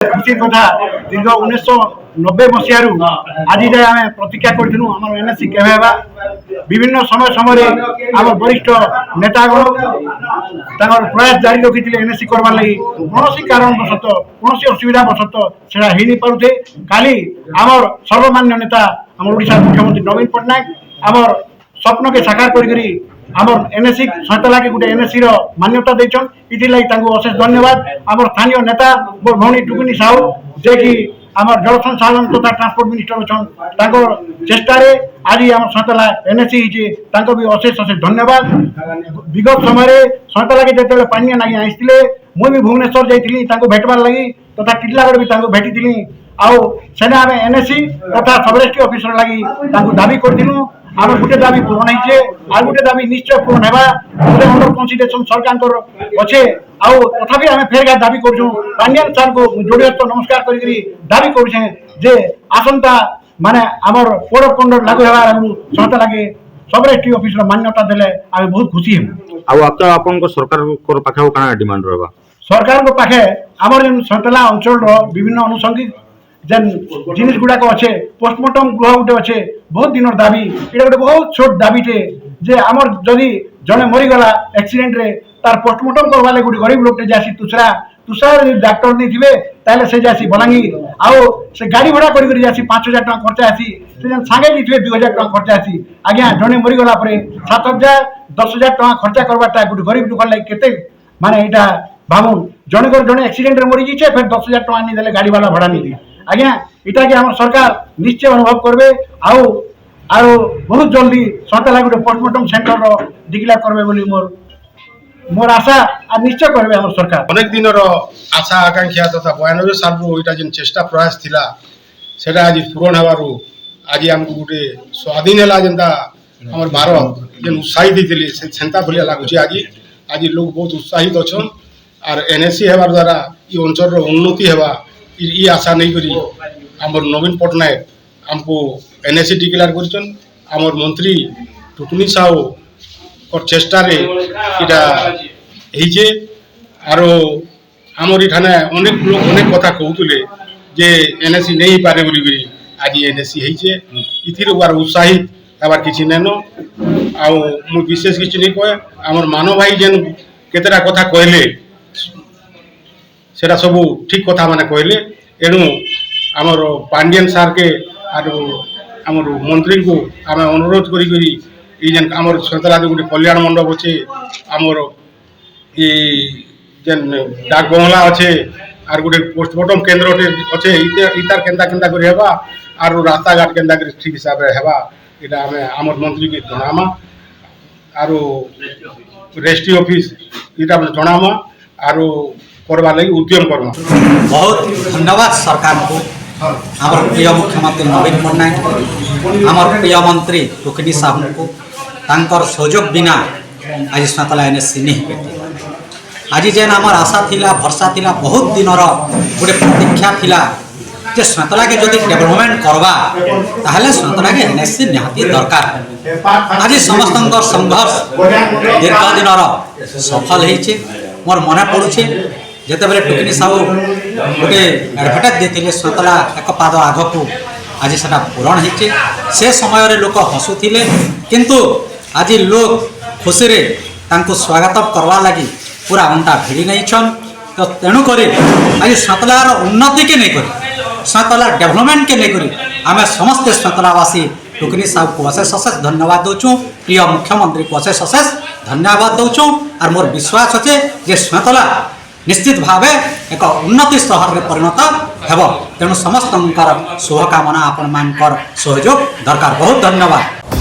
खुशी कथा दीर्घ 1990 मसीह आज जाए आम प्रतीक्षा करूँ आम एनएससी केवे विभिन्न समय समय आम वरिष्ठ नेतागण प्रयास जारी रखी एनएससी करवार लगी कौन कारणवशत कौन असुविधा वशत से नहीं पारे काली आमर सर्वमान्य नेता आम ओडिशा मुख्यमंत्री नवीन पट्टनायक आमर स्वप्न के साकार करी आमर एनएससी सतला के गोटे एनएससी मान्यता देछन इथिलाई तांको अशेष धन्यवाद। आमर स्थानीय नेता मोर भौणी टुकुनी साहू जे कि आमर जल संसाधन तथा ट्रांसपोर्ट मिनिस्टर अछन तांको चेष्टा रे आज आम सतला एनएससी हिचे तांको भी अशेष अशेष धन्यवाद। विगत समय सतला के जेतेले पानी नागी आइसथिले मु भी भुवनेश्वर जाइथिली तांको भेटबार लागि तथा टिटलागढ़ भी तांको भेटिथिली आउ सेने आम एनएससी तथा सबरेस्ट्री ऑफिसर लागि तांको दाबी करथिलु आम गोटे दाबी पूरण होइछे आ गोटे दाबी निश्चय पूर्ण हेबा गोटे अंडर कंसिडरेशन सरकार अच्छे आउ तथापि आम फेर दाबी करूँ पांड्यान सार को जोड़ी हस्त नमस्कार करी दाबी करूँ जे आसंता माने आमर कोड ऑफ कंडक्ट लागू हेबा संस्था लगे सबरेस्ट्री ऑफिसर मान्यता देले आम बहुत खुशी हेमु। आउ आपन को सरकार को पाखे काना डिमांड रहबा सरकार को पाखे आमर जेन सतला अंचल विभिन्न अनुषंगिक जेन जिनिस गुड़ाक अच्छे पोस्टमार्टम गृह गोटे अच्छे बहुत दिन दाबी ये गोटे बहुत छोट दाबीटे जे आमर जदि जड़े मरीगला एक्सीडेंट रे तार पोस्टमार्टम करवा लगे गोटे गरीब लोकटे जासी तुसरा डाक्टर नहीं थे ताले से जासी बलांगीर आउ से गाड़ी भड़ा करी जासी 5000 टका खर्चा आसी से जन सांगे नहीं 2000 टका खर्चा आसी आज्ञा जड़े मरीगला 7000 10000 टका खर्चा करवाटा गोटे गरीब लोक लगे केते माने एटा भावुन जड़े एक्सीडेंट रे मरी जाइए फिर 10000 टका नहीं देले गाड़ी वाला भड़ा नहीं दिए आज्ञा इटा के हम सरकार निश्चय अनुभव करबे आउ आरो बहुत जल्दी सतला गोटे पोस्टमार्टम सेंटर डिक्लेयर करबे बोली मोर आशा आ निश्चय करबे हम सरकार अनेक दिन आशा आकांक्षा तथा 92 साल रो जेन चेष्टा प्रयास थिला सेटा आज पूर्ण हवारू आज हमको गोटे स्वाधीन है जेनता हमर भारत जेन उत्साहित देथिले से सेंता भलिया लागुची आज लोग बहुत उत्साहित अछन आर एनएससी हेबार द्वारा ई अंचल रो उन्नति हेबा ई आशा नहीं करी आमर नवीन पट्टनायक हमको एनएससी डिक्लेयर करछन आमर मंत्री टुटुनी साहू और चेष्टा रे इटा हिजे आरो आमर इठाने अनेक लोग अनेक कथा कहउतले जे एनएससी नहीं पारे बोली करी आज एनएससी हिजे इथिर बार उत्साहित हबार किछि नेनो आ मु विशेष किछि नहीं कहे आमर मानव भाई जेन केतेरा कथा कहले सेटा सब ठीक कथा माने कहले एणु आमर पांड्यन सार के आमर मंत्री को आम अनुरोध करी जेन आमर सतला गोटे कल्याण मंडप अच्छे आमर जेन डाक बंगला अच्छे आर गोटे पोस्टमार्टम केन्द्र अच्छे इतार केन्ता केन्ता करी हेबा आर रास्ता घाट केन्ता करी ठीक हिसाब रे हेबा इटा आमे आमर मंत्री के जनामा आर रेस्ट्री ऑफिस इटा जनामा आर करवा लगी उद्यम करवा। बहुत धन्यवाद सरकार को आमर प्रिय मुख्यमंत्री नवीन पट्टनायक आमर प्रिय मंत्री टुकनी साहू को तांकर सहयोग बिना आज सतला एनएससी नहीं पेटी आज जेन आमर आशा थिला भरसा थिला बहुत दिन गोटे प्रतीक्षा थिला जे सतला के जदि डेवलपमेंट करवा ताहले सतला के एनएससी निहाती दरकार आज समस्त संघर्ष दीर्घ दिन सफल होइछे मोर मन पड़ुछे जेते बेले टुकनी साहू गोटे एडभर्टाइज देते सतला एक पाद आग को आज से पूरण होइछे से समय लोक हसुथिले किंतु आज लोग खुशी रे तांको स्वागत करवा लगी पूरा अंटा भिड़ी नहीं छन तो तेणुक आज सतलार उन्नति के नहीं करी सतला डेवलपमेंट के नहीं करी आम समस्ते सतलावासी टुकनी साहू को अशेष अशेष धन्यवाद दौचु प्रिय मुख्यमंत्री को अशेष अशेष धन्यवाद दौचु और मोर विश्वास अच्छे जे सतला निश्चित भाव एक उन्नति सहर में परिणत हेब तेणु समस्त शुभकामना आपण मान सहयोग दरकार बहुत धन्यवाद।